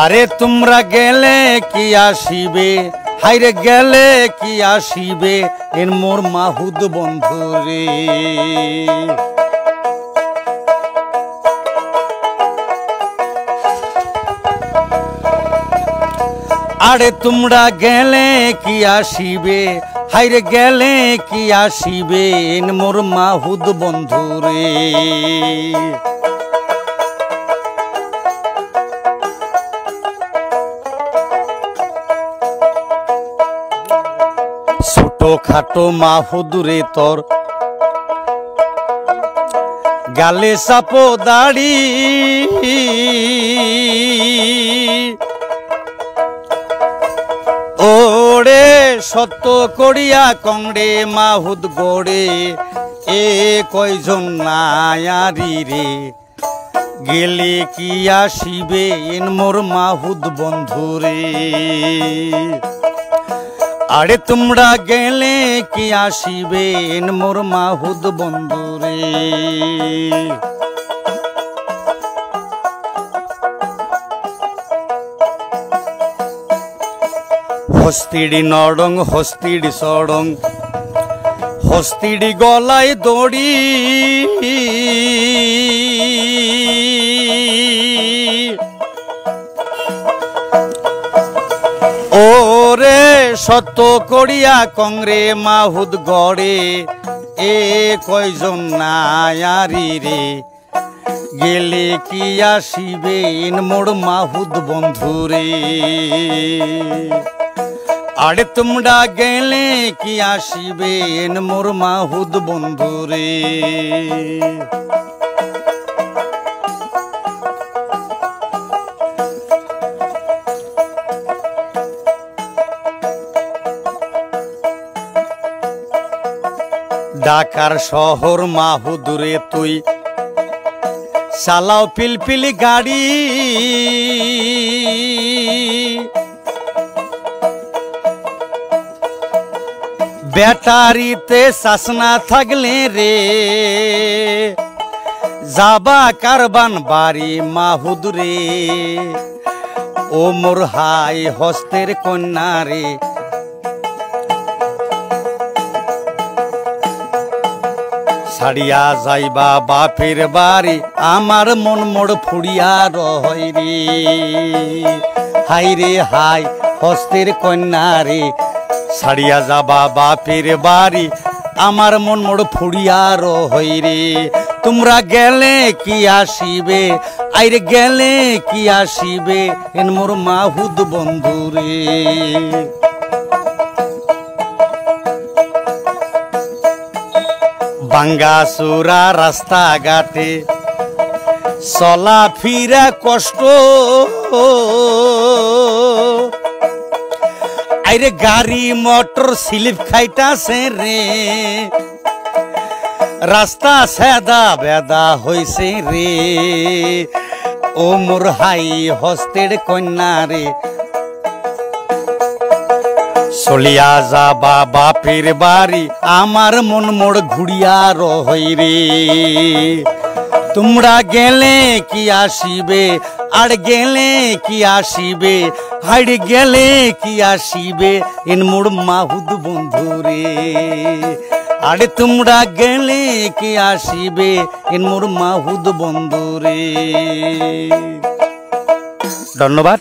আরে তোমরা গেলে কি আসিবে, হাইরে গেলে কি আসিবে এর মোর মাহুদ বন্ধু রে। আরে তোমরা গেলে কি আসিবে, হাইরে গেলে কি আসিবে এর মোর মাহুদ বন্ধু রে। ছোটো খাটো মাহুদুরে তোর গালে সাপো দাড়ি, ওরে সত্য করিয়া কংড়ে মাহুদ গড়ে এ কয়জন নায়ারি রে। গেলে কি আসিবে এন মোর মাহুদ বন্ধু রে। আরে তোমরা গেলে কি আসিবে এন মোর মাহুদ বন্ধু রে। হস্তিডি নড়ং হস্তিডি সড়ং, হস্তিডি গলায় দড়ি, ওরে সত্য করিয়া কংরে মাহুদ গড়ে এ কয়জন নায়ারি রে। গেলে কি আসিবে এন মোর মাহুদ বন্ধু রে। আরে তোমরা গেলে কি আসিবে এন মোর মাহুদ বন্ধু রে। ঢাকার শহর মাহুদুরে তুই চালাও পিলপিলি গাড়ি, ব্যাটারিতে শাসনা থাকলে রে যাবা কারবান বাড়ি মাহুদুরে। ও মোর হাই হস্তের কন্যা রে, ছাড়িয়া যাইবা বাপের বাড়ি আমার মন মোড় ফুড়িয়া রয় রে। হাই রে হাই হস্তের কন্যা রে, ছাড়িয়া যাবা বাপের বাড়ি আমার মন মোড় ফুড়িয়া রয় রে। তোমরা গেলে কি আসিবে, আইরে গেলে কি আসিবে এন মোর মাহুদ বন্ধু রে। ভাঙ্গাচুরা রাস্তাঘাটে চলা ফিরা কষ্ট, আইরে গাড়ি মোটর স্লিপ খাইতাছে রে। রাস্তা সেদা বেদা হইছে রে। ও মোর হাই হস্তের কন্যা রে, চলিয়া যাবা বাপের বাড়ি আমার মন মোড় ঘুরিয়া রয় রে। তোমরা গেলে কি আসিবে, আর গেলে কি আসিবে, হাইড গেলে কি আসিবে এন মোর মাহুদ বন্ধু রে। আরে তোমরা গেলে কি আসিবে এন মোর মাহুদ বন্ধু রে। ধন্যবাদ।